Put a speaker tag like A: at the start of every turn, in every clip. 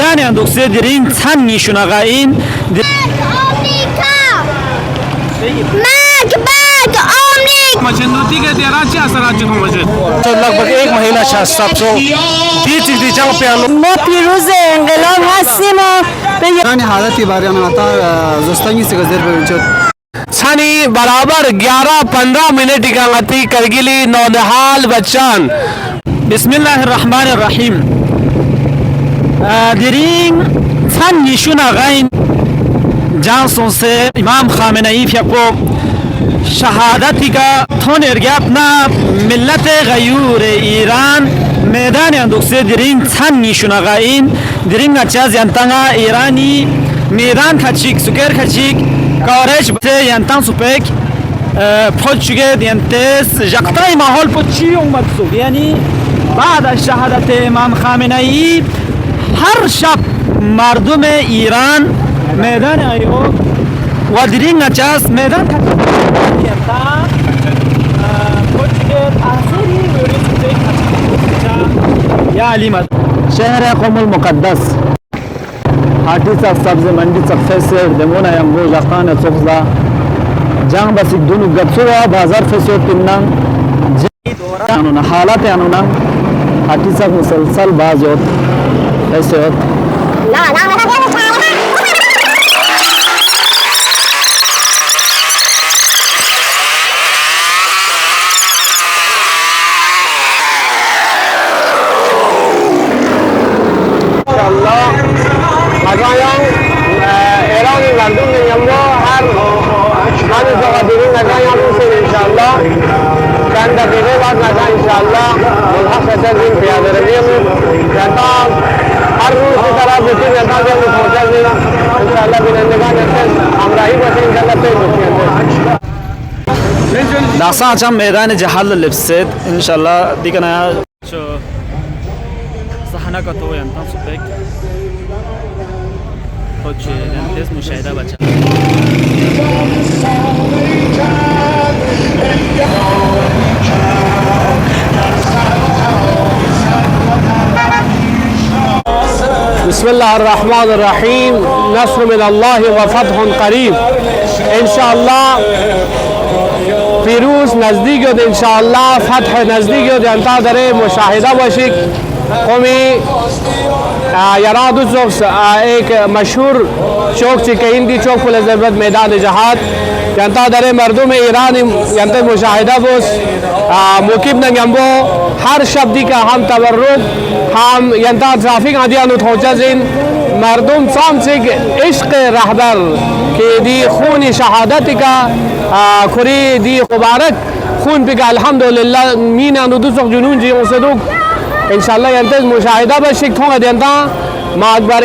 A: میدان اندوکسه درین چند نشونه این
B: مچندوتی के तेरा क्या असर आज तुम मुझे
C: लगभग एक महीना छा सब सो बीच जंग पे
D: ما پیروز انقلاب هستیم و
E: یعنی حالتی باره من आता زستانی से गजर पे जो
C: छानी बराबर 11-15 मिनट का गति करगिली नौनिहाल बच्चन
A: बिस्मिल्लाहिर्रहमानिर्रहीम درین چند نشونه این جانسون سے امام خامنه‌ای فیکو شهادتی که تون ارگاب نه ملت غیور ایران میدان اندوکسه درین چند نشونه این درین اچاز ینتانا ایرانی میدان کچیک سکر کچیک کارش بسه ینتان سپک پوچگه دینتس جقتای ماحول پوچی اومد سو یعنی بعد از شهادت امام خامنه‌ای هر شب مردم ایران میدان ایو و درین اچاز میدان کچیک یا علیمت شهر قم المقدس حاٹی صاحب سبز منڈی صفحے سے دمونا یمبو جاقان صفزا جان بس دونو گتسوا بازار فسو تنن جانونا حالات یانونا حاٹی صاحب مسلسل بازوت فسوت
C: ایرانی مردم نیمو هر من زغادیری نگاه یادون سید انشاءالله چند دقیقه بعد نگاه انشاءالله ملحق شدیم پیاده رویم جنتا هر روز کی طرف بودیم جنتا جلد پہنچا دینا انشاءالله بینندگان نسل همراهی باشه انشاءالله پی بسید
A: داقسا açam meydan cehal lipset inşallah dikana şu sahana ka to yantan supek hoche yantes mushahida bacha
C: بسم الله الرحمن الرحيم نصر من الله وفتح قريب ان شاء الله پیروز نزدیک شد ان شاء الله فتح نزدیک شد انتا داره مشاهده باشید قومی یرا دو چوک ایک مشهور چوک چی که هندی چوک فل ضربت میدان جهاد انتا داره مردم ایران انتا مشاهده بوس موکب نگمبو هر شبدی که هم تبرک هم انتا ترافیک آدیانو توجه زین مردم سامسیگ عشق رهبر که دی خون شهادتی که کری دی مبارک خون بگه الحمدلله مینان و دو سخ جنون جی اصدوک انشاءالله ینتز مشاهده بشک تونگا دینتا ما اکبر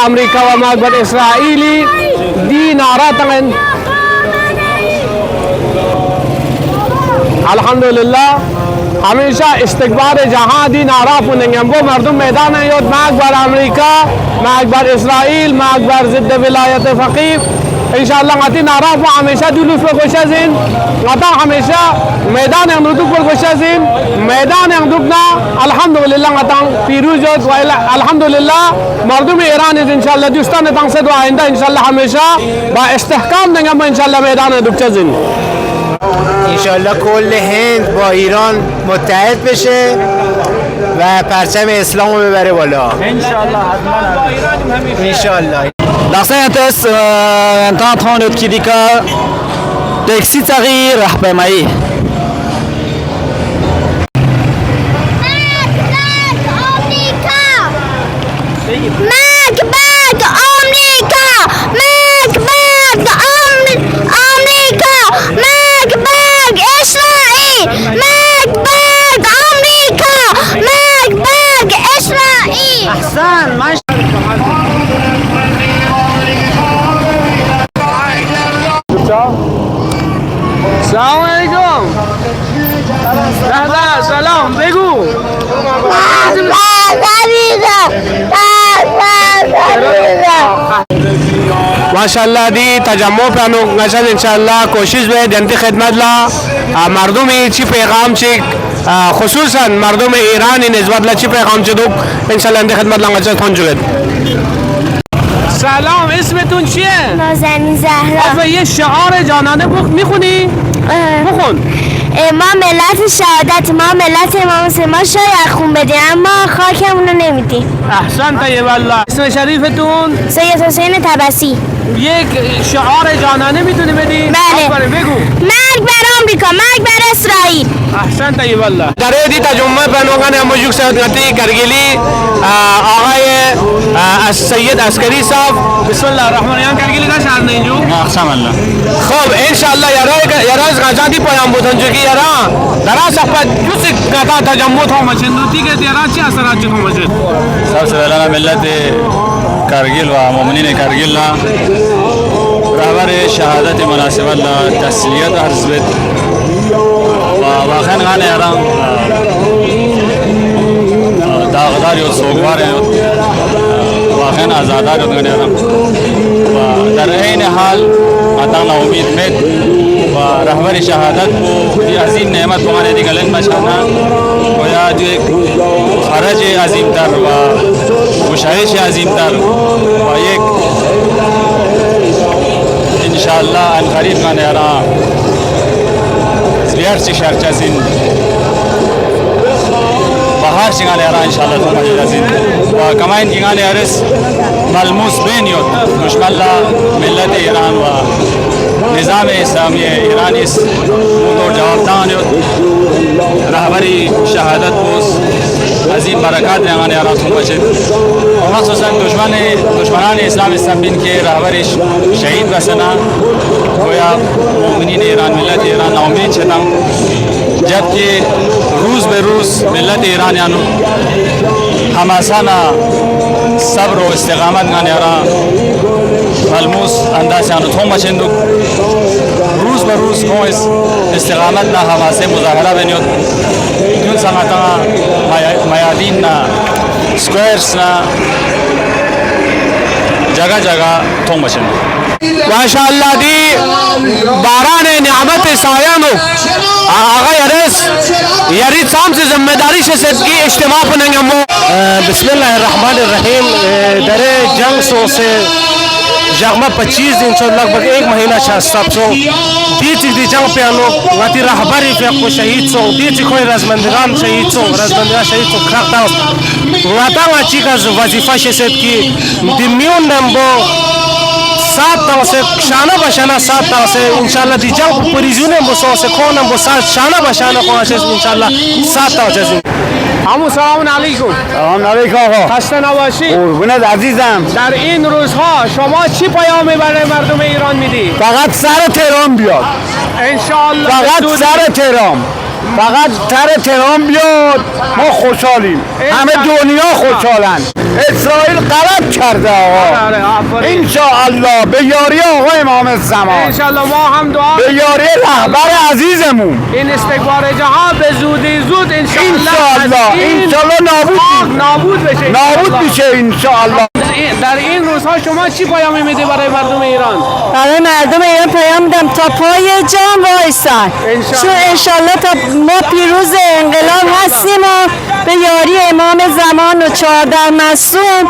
C: امریکا و ما اکبر اسرائیلی دی نارا تنگن الحمدلله हमेशा इस्तकबार जहाँ दी नारा पुनेंगे वो मर्दुम मैदान है योद मैं अकबर अमेरिका मैं अकबर इसराइल मैं अकबर ज़िद्द विलायत फ़कीर इंशाअल्लाह आती नारा वो हमेशा जुलूस पर कोशिश इन आता हमेशा मैदान अमरुदुक पर कोशिश इन मैदान अमरुदना अल्हम्दुलिल्लाह आता पीरूज जोत वाला अल्हम्दुलिल्लाह मर्दुम ईरान इस इंशाअल्लाह दुस्तान तंग से दुआ आइंदा इंशाअल्लाह हमेशा बा इस्तेहकाम देंगे मैं इंशाअल्लाह मैदान दुक्चा जिन
F: انشالله کل هند با ایران متحد بشه و پرچم اسلام رو ببره بالا انشالله
A: داقسا ینتس ینتان تانوت کی دیکا تکسی تغییر رهپیمایی احسن ماشي
C: السلام علیکم سلام بگو ماشاءالله دی تجمع پانو نشد انشاءالله کوشش به جنتی خدمت لا مردمی چی پیغام چی خصوصا مردم ایرانی نسبت لچی پیغام چدوک انشالله انده خدمت لنگجه تون جوید. سلام، اسمتون چیه؟
D: نازنین زهرا.
C: آفه یه شعار جانانه میخونی؟ بخون.
D: ما ملت شهادت، ما ملت امام حسین، ما شاید خون بدیم اما خاکمون رو نمیدیم.
C: احسن طیب الله. اسم شریفتون؟
D: سید حسین طبسی.
C: یک شعار جانانه میتونی بدی؟
D: بله.
C: بگو.
D: مرگ بر آمریکا، مرگ بر اسرائیل.
C: احسن طیب الله. در دی تجمع بنوغان اموجوک سعادتی کرگیلی آقای از سید عسکری صاحب. بسم الله الرحمن الرحیم. کرگیلی کا شهر نینجو؟
A: اقسام الله.
C: خب انشالله یراز غزاتی پایان بودن جو که یرا درا سپت کسی قطع تجمع
B: Thomas چندوتی که دیرا چی اثرات چی Thomas شد؟
A: सबसे पहला मिलत कारगिल व मोमिनीन कारगिल रहबर शहादत मुनासिबत तस्लियत अर्ज बिद व वाखन गाने आराम दागदार यो सोगवार वाखन आज़ादार यो गाने आराम व در این حال अताना उम्मीद में व रहबर शहादत को अजीम नेमत बगाने दिगलन मशाना गोया जो एक खरज अजीम तर व गुशाइश अजीम तर व एक इंशाअल्लाह अन करीब का नहरा ज़ियार से शर्चा सिंह बाहर से गाने आ इंशाअल्लाह तो मजा सिंह व कमाइन की गाने अरस मलमूस बेनियत दुश्मन मिल्लत ईरान व निज़ाम इस्लामी ईरान इस तो जवाबदान रहबरी शहादत पोस अजीम बरकत लगाने आ रहा मस्जिद खसूसा दुश्मनान इस्लाम इस्लामीन के रहबरी शहीद वसना गोया मोमिनीन ईरान मिल्लत ईरान नाउमीद छता जबकि रोज़ बे रोज़ मिल्लत ईरान यानो हमासाना सब्र व इस्तिक़ामत गाने आ रहा मलमूस अंदाज यानो थोम मचेंदो रोज़ ब रोज़ को इस इस्तिक़ामत ना हमासे मुज़ाहरा बनियोत क्यों समाता मयादीन ना स्क्वायर्स ना जगह जगह थोम मचेंदो माशाअल्लाह दी बारान नियामत सायानो आगा यरस यारी साम से जिम्मेदारी से सदकी इज्तिमा पनेंगे मो बिस्मिल्लाहिर्रहमानिर्रहीम दरे जंग सो से जगमा 25 दिन से लगभग 1 महीना शास्त्रब सो दी जंग पे आनो वाती रहबरी पे को शहीद सो दी कोई रजमंदगान शहीद सो खरता वाता वाची का वजीफा से सदकी दिमियोन नंबो 7 तरह से शाना बशाना 7 तरह से इंशाल्लाह दी जंग परिजुने मुसो से कोन हम शाना बशाना को इंशाल्लाह 7 तरह से همون سلام علیکم.
F: سلام علیکم آقا.
C: خسته نباشید.
F: قربونت عزیزم.
C: در این روزها شما چی پیامی برای مردم ایران میدی؟
F: فقط سر تهران بیاد.
C: انشالله.
F: فقط سر تهران. فقط سر تهران بیاد ما خوشحالیم. همه دنیا خوشحالن. اسرائیل غلط کرده آقا. انشاءالله به یاری آقا امام زمان.
C: انشالله ما هم دعا.
F: به یاری رهبر عزیزمون.
C: این استکبار جهان به زودی زود انشاءالله نابود بشه.
F: نابود بشه انشاءالله.
C: در این روزها شما چی پیامی میدی برای مردم ایران؟
D: برای مردم ایران پیام میدم تا پای جان وایسن. انشالله تا ما پیروز انقلاب هستیم و به یاری امام زمان و 14 معصوم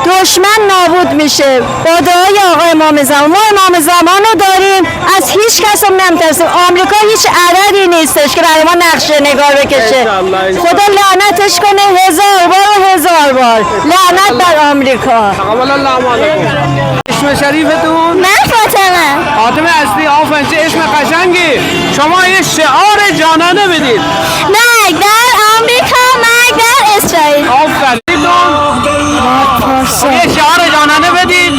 D: دشمن نابود میشه با دعای آقا امام زمان. ما امام زمان رو داریم، از هیچ کس هم نمیترسیم. آمریکا هیچ عددی نیستش که برای ما نقشه نگار بکشه. خدا لعنتش کنه 1000 بار لعنت بر آمریکا.
C: تقبل الله عملکم. اسم شریفتون؟
D: من
C: فاطمه اصلی. آفرین چه اسم قشنگی. شما یه شعار جانانه بدید.
D: مرگ در آمریکا، مرگ در اسرائیل.
C: آفرین. یه شعار جانانه بدید.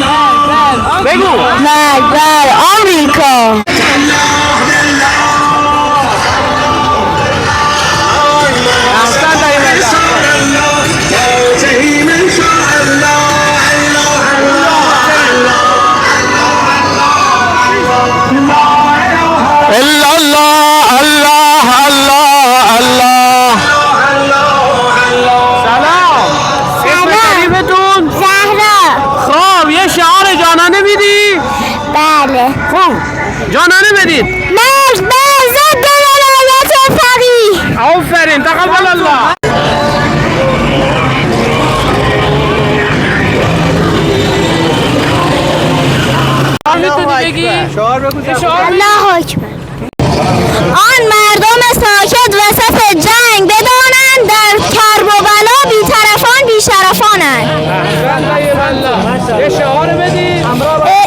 C: بگو.
D: مرگ در آمریکا.
C: جانانه بدید.
D: مرگ بر ضد ولایت فقیه.
C: آفرین.
B: آمین تقبل الله.
G: الله اکبر. آن مردم ساکت وسط جنگ بدانند در کرب و بلا بی‌طرفان بی‌شرفانند.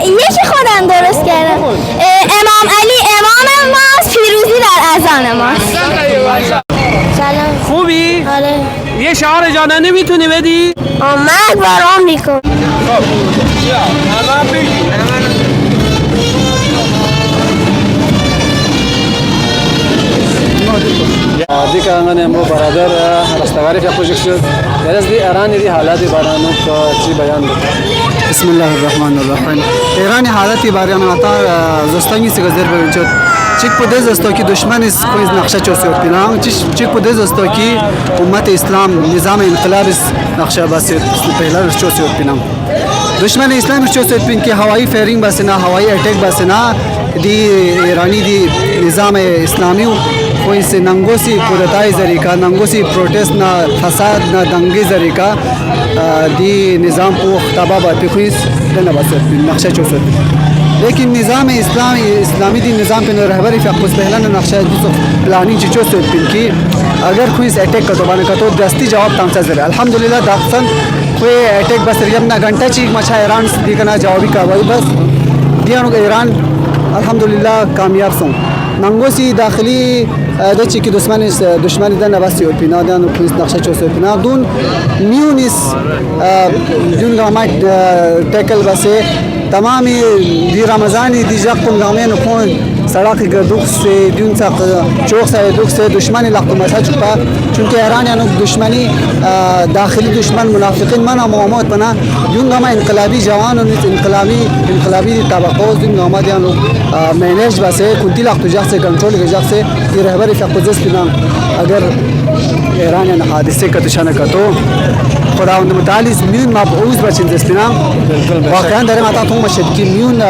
G: یکی خودم درست کردم. امام علی امام ماست، پیروزی در اذان ماست. سلام.
B: خوبی؟
G: آره.
B: یه شعار جانانه میتونی بدی؟
G: مرگ بر آمریکا.
E: دیگه من امروز برادر رستگاری فکر کنید شد. درست دی ایران دی حالات بارانو چی بیان بود. بسم الله الرحمن الرحیم. ایران حالتی بارانو اتا زستانی سگذر ببینید. چیک پودز است که دشمن است کویز نقشه چوسیوت پینام. چیک پودز است که امت اسلام نظام انقلاب است نقشه بسیار پهلا چوسیوت پینام. دشمن اسلام چوسیوت پین که هوایی فایرینگ بس نه هوایی اٹیک بس نه دی ایرانی دی نظام اسلامی کویس ننگوسی کودتای ذریعہ ننگوسی پروٹیسٹ نہ فساد نہ دنگی ذریعہ دی نظام کو خطابہ پیخویس دنا بس نقشہ چوسوت لیکن نظام اسلامی دی نظام پہ رہبری فقط پہلا نقشہ پلاننگ چوسوت پن کی اگر کوئی اٹیک کا دوبارہ کا تو دستی جواب تامسا ذریعہ الحمدللہ داخل کوئی اٹیک بس ریمنا گھنٹہ چیک مچھا ایران دی کنا جوابی کاروائی بس دیانو ایران الحمدللہ کامیاب سوں ننگوسی داخلی دچی که دشمنی دن نبستی و پینا دن و پلیس نقشه چوسه پینا دون میونیس دون گامت تکل بسه تمامی دی رمضانی دی جاکم گامین کون سڑک گردوخ سے دون ساق چوک سے دوخ سے دشمنی لقت مسا چپا چونکه ایران یعنی دشمنی داخلی دشمن منافقین من موامات بنا دون گام انقلابی جوان و انقلابی طبقات دون گام یعنی مینیج بسه کنتی لقت جاک سے کنٹرول جاک سے دی رهبری فقط پینا اگر ایران یعنی حادثه کا تشانه کا تو خداوند متعالی میون مبعوث بچین دستینا واقعا داریم عطا تو مشهد کی میون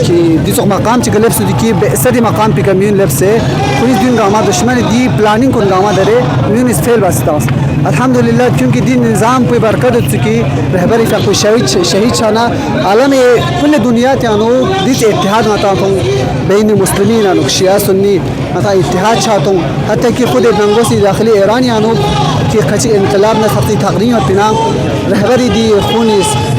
E: کی دیسو مقام چه گلب سودی کی به صدی مقام پی میون لبسه کوئی دین گاما دشمن دی پلانینگ کن گاما داره میون اس فیل واسطاس الحمدلله چونکه دین نظام پی برکت چکی رهبری فقط شهید شانا عالم کل دنیا تیانو دیت اتحاد متا تو بین مسلمین و شیعه سنی متا اتحاد چاہتا حتی کہ خود ننگوسی داخلی ایرانیانو کہ کچھ انقلاب نے خطی تقریم پینا رہبری دی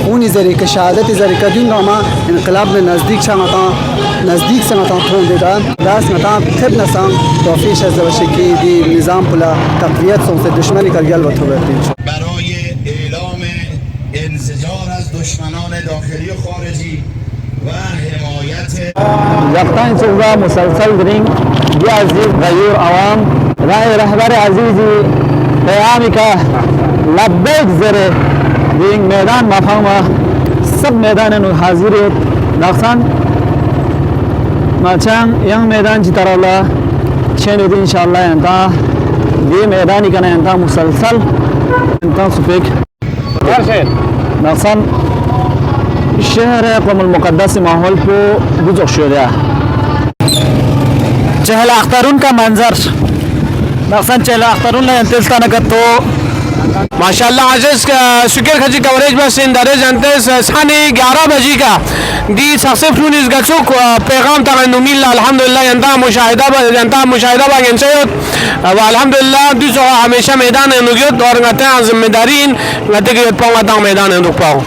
E: خونی ذریعہ شہادت ذریعہ دین راما انقلاب میں نزدیک سے متا تھون دیتا داس متا پھر نسان توفیش از وشکی دی نظام پلا تقویت سے دشمنی کا گل وتو
H: برای اعلام انزجار از دشمنان داخلی و خارجی و حمایت
A: یقتان صبح مسلسل درین یا عزیز غیور عوام رائے رہبر عزیزی قیامی کا لبیک زرے دین میدان مفهوم سب میدان حاضریت داخل مچان ینگ میدان چی طرح اللہ چین دی انشاءاللہ انتا دی میدانی کنا انتا مسلسل انتا سپیک داخل شهر قم المقدس ماحول کو بزرگ شده چهل اخترون کا منظر مثلا چهل اخترون لا انتظار نکتو
B: माशाल्लाह आजिज शुक्र खजी कवरेज में सिंदारे जानते सानी 11 बजे का दी सक्सेसफुल इस गचुक पैगाम तगनुमिल्ला अल्हम्दुलिल्लाह यंता मुशाहिदा बागन से व अल्हम्दुलिल्लाह दूसरा हमेशा मैदान नुगियत और ngate जिम्मेदारीन ngate के पांगा मैदान नुक पाओ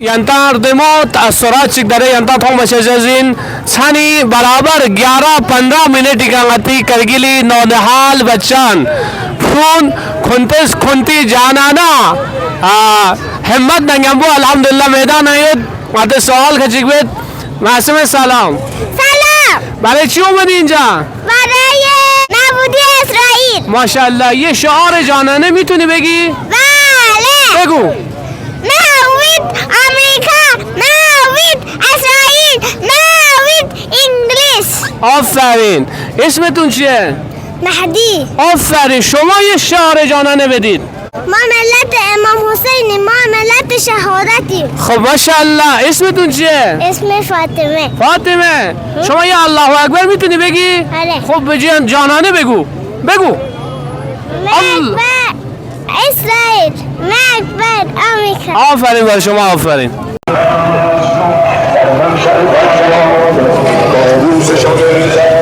B: यंता दमो तअसुरात सिकदरे यंता थों मशजजिन सानी बराबर 11-15 मिनट का गति करगिली नौनिहाल बच्चन खून खुंतिस खुंती जानाना हिम्मत नंगम्बो अल्हम्दुलिल्लाह मैदान आयत आते सवाल खचिकवेत मासम सलाम برای چی اومدی اینجا؟
G: برای نابودی اسرائیل.
B: ماشاءالله یه شعار جانانه میتونی بگی؟
G: بله.
B: بگو.
G: نابود امریکا
B: آفرین. اسمتون چیه؟
G: مهدی.
B: آفرین. شما یه شعار جانانه بدید.
G: ما ملت امام حسینی، ما ملت شهادتی.
B: خب ماشاءالله. اسمتون چیه؟
G: اسم فاطمه.
B: فاطمه. شما یه الله اکبر میتونی بگی؟
G: آره.
B: خب به جانانه بگو. بگو.
G: مکبر اسرائیل، مکبر آمریکا.
B: آفرین برای شما. آفرین.
H: کابوسشان بریزد